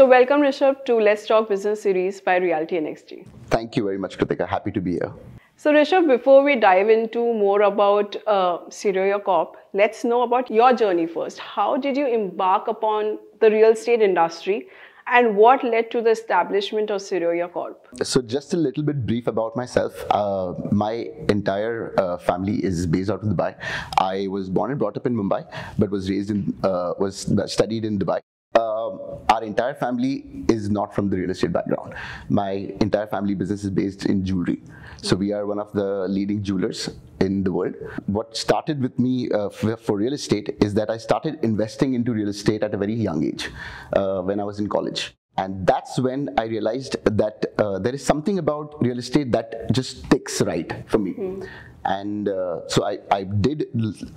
welcome Rishabh to Let's Talk Business series by RealtyNXT. Thank you very much, Kritika. Happy to be here. So Rishabh, before we dive into more about Siroya Corp, let's know about your journey first. How did you embark upon the real estate industry and what led to the establishment of Siroya Corp? So just a little bit brief about myself. My entire family is based out of Dubai. I was born and brought up in Mumbai, but was studied in Dubai. Our entire family is not from the real estate background. My entire family business is based in jewelry. So we are one of the leading jewelers in the world. What started with me for real estate is that I started investing into real estate at a very young age when I was in college. And that's when I realized that there is something about real estate that just ticks right for me. And so I did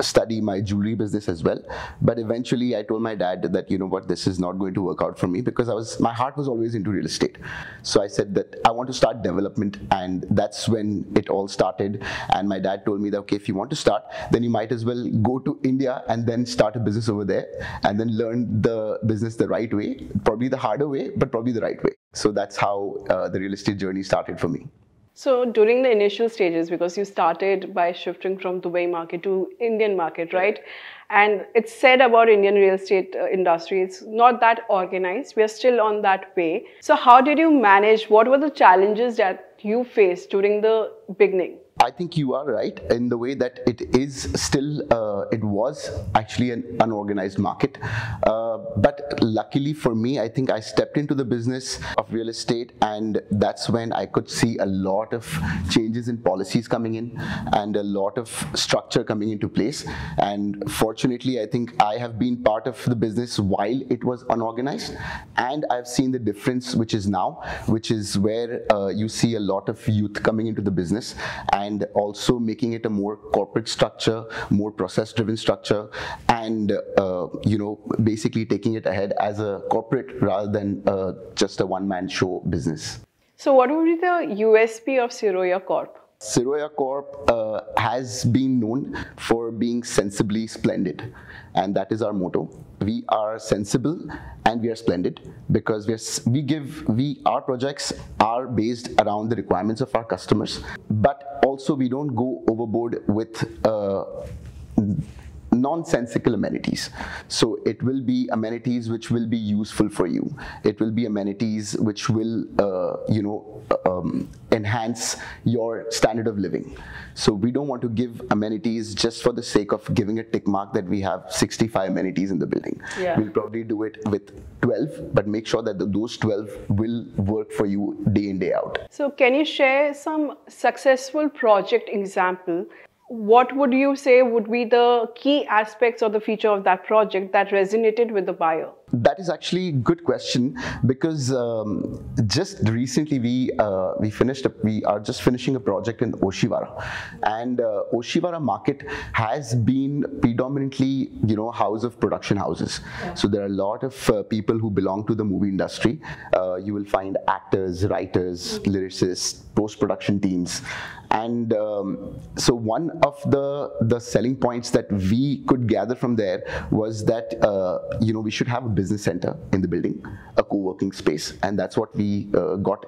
study my jewelry business as well. But eventually I told my dad that, you know what, this is not going to work out for me because my heart was always into real estate. So I said that I want to start development, and that's when it all started. And my dad told me that, okay, if you want to start, then you might as well go to India and then start a business over there and then learn the business the right way, probably the harder way, but probably the right way. So that's how the real estate journey started for me. So during the initial stages, because you started by shifting from Dubai market to Indian market, right? And it's said about Indian real estate industry, it's not that organized. We are still on that way. So how did you manage? What were the challenges that you faced during the beginning? I think you are right in the way that it is still, it was actually an unorganized market. But luckily for me, I think I stepped into the business of real estate, and that's when I could see a lot of changes in policies coming in and a lot of structure coming into place. And fortunately, I think I have been part of the business while it was unorganized, and I've seen the difference which is now, which is where you see a lot of youth coming into the business and also making it a more corporate structure, more process-driven structure, and you know, basically taking it ahead as a corporate rather than just a one-man show business. So what would be the USP of Siroya Corp? Siroya Corp has been known for being sensibly splendid, and that is our motto. We are sensible and we are splendid because our projects are based around the requirements of our customers, but also we don't go overboard with nonsensical amenities. So it will be amenities which will be useful for you. It will be amenities which will enhance your standard of living. So we don't want to give amenities just for the sake of giving a tick mark that we have 65 amenities in the building. Yeah. We'll probably do it with 12, but make sure that those 12 will work for you day in, day out. So can you share some successful project example? What would you say would be the key aspects or the feature of that project that resonated with the buyer? That is actually a good question because just recently we are just finishing a project in Oshiwara, and Oshiwara market has been predominantly, you know, house of production houses. Yeah. So there are a lot of people who belong to the movie industry. You will find actors, writers, lyricists, post-production teams. And so one of the selling points that we could gather from there was that you know, we should have a business center in the building, a co-working space, and that's what we got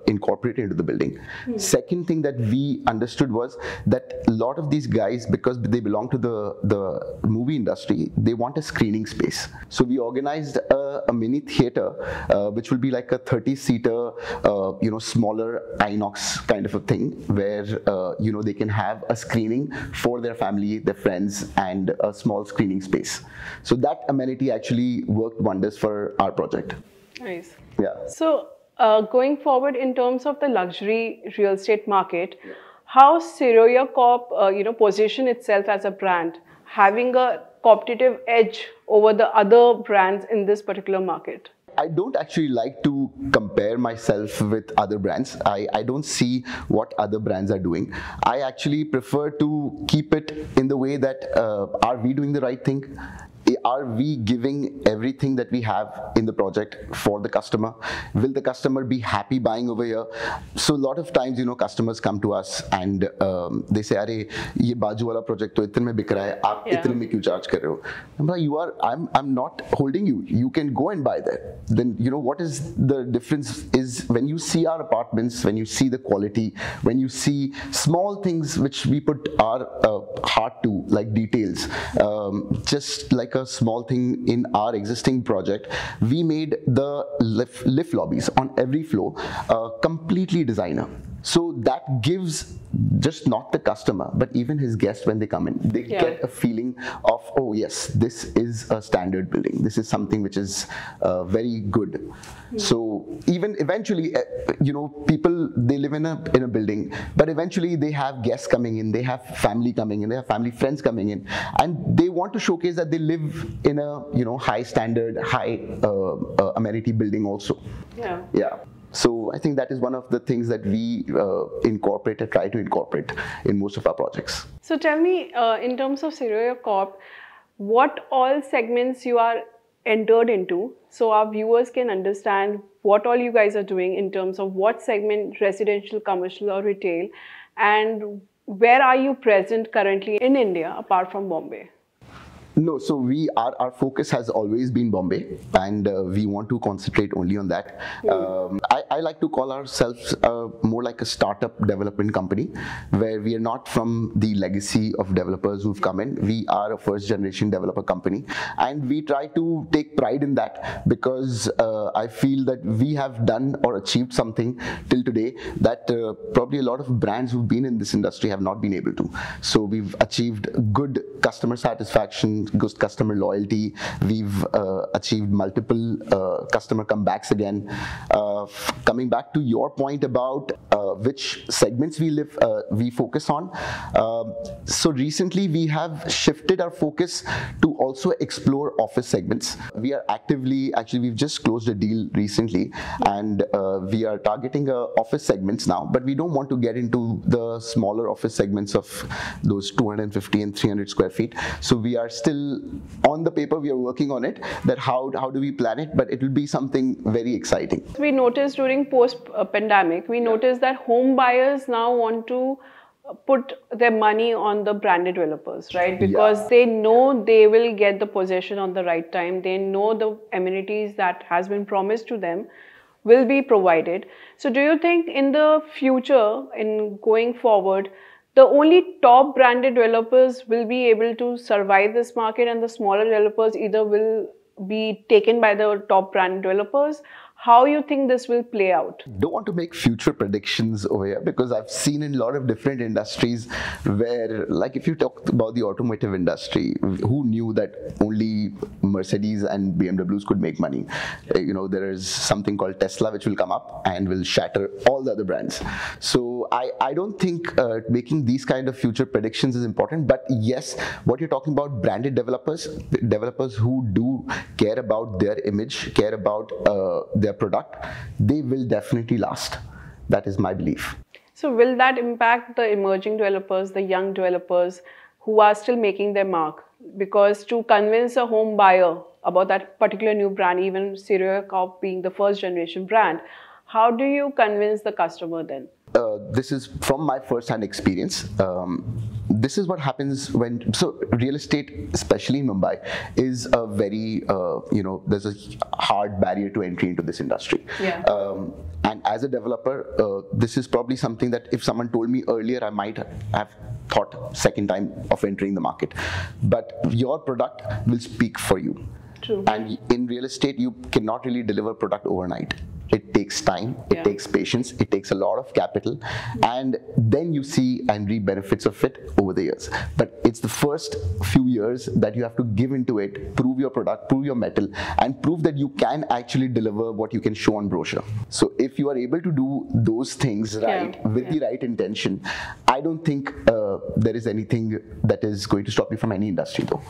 incorporated into the building. Second thing that we understood was that a lot of these guys, because they belong to the movie industry, they want a screening space. So we organized a mini theater which will be like a 30-seater you know, smaller Inox kind of a thing where you know, they can have a screening for their family, their friends, and a small screening space. So that amenity actually worked wonders for our project. Nice. Yeah. So going forward in terms of the luxury real estate market, how Siroya Corp position itself as a brand, having a competitive edge over the other brands in this particular market? I don't actually like to compare myself with other brands. I don't see what other brands are doing. I actually prefer to keep it in the way that are we doing the right thing? are we giving everything that we have in the project for the customer? Will the customer be happy buying over here? So a lot of times, customers come to us and they say, "Arey, ye baaju wala project to itne mein bik raha hai, aap itne mein kyun charge kar rahe ho?" I'm like, I'm not holding you. You can go and buy that. Then what is the difference is when you see our apartments, when you see the quality, when you see small things which we put our heart to, like details, just like a small thing in our existing project, we made the lift lobbies on every floor completely designer. So that gives just not the customer, but even his guest when they come in, they get a feeling of, oh yes, this is a standard building. This is something which is very good. So even eventually, people, they live in a building, but eventually they have guests coming in, they have family coming in, they have family friends coming in, and they want to showcase that they live in a high standard, high amenity building also. Yeah. So I think that is one of the things that we try to incorporate in most of our projects. So tell me, in terms of Siroya Corp, what all segments you are entered into, so our viewers can understand what all you guys are doing in terms of what segment, residential, commercial or retail, and where are you present currently in India apart from Bombay? No, so our focus has always been Bombay, and we want to concentrate only on that. I like to call ourselves more like a startup development company, where we are not from the legacy of developers who've come in. We are a first generation developer company, and we try to take pride in that, because I feel that we have done or achieved something till today that probably a lot of brands who've been in this industry have not been able to. So we've achieved good customer satisfaction, good customer loyalty. We've achieved multiple customer comebacks again. Coming back to your point about which segments we focus on. So recently we have shifted our focus to also explore office segments. We are actually we've just closed a deal recently, and we are targeting office segments now, but we don't want to get into the smaller office segments of those 250 and 300 square feet. So we are still on the paper, we are working on it, that how do we plan it, but it will be something very exciting. We noticed during post-pandemic, we noticed that home buyers now want to put their money on the branded developers, right? Because they know they will get the possession on the right time. They know the amenities that has been promised to them will be provided. So do you think in the future, in going forward, the only top branded developers will be able to survive this market, and the smaller developers either will be taken by the top brand developers? How you think this will play out? Don't want to make future predictions over here, because I've seen in a lot of different industries where, like if you talk about the automotive industry, who knew that only Mercedes and BMWs could make money? There is something called Tesla which will come up and will shatter all the other brands. So I don't think making these kind of future predictions is important, but yes, what you're talking about, branded developers who do care about their image, care about their product, they will definitely last. That is my belief. So will that impact the emerging developers, the young developers who are still making their mark? Because to convince a home buyer about that particular new brand, even Siroya Corp being the first generation brand, how do you convince the customer then? This is from my first-hand experience. This is what happens so real estate, especially in Mumbai, is a very, there's a hard barrier to entry into this industry. And as a developer, this is probably something that if someone told me earlier, I might have thought second time of entering the market. But your product will speak for you. True. And in real estate, you cannot really deliver product overnight. It takes time, it takes patience, it takes a lot of capital, and then you see and reap benefits of it over the years. But it's the first few years that you have to give into it, prove your product, prove your metal, and prove that you can actually deliver what you can show on brochure. So if you are able to do those things right, with the right intention, I don't think there is anything that is going to stop you from any industry though.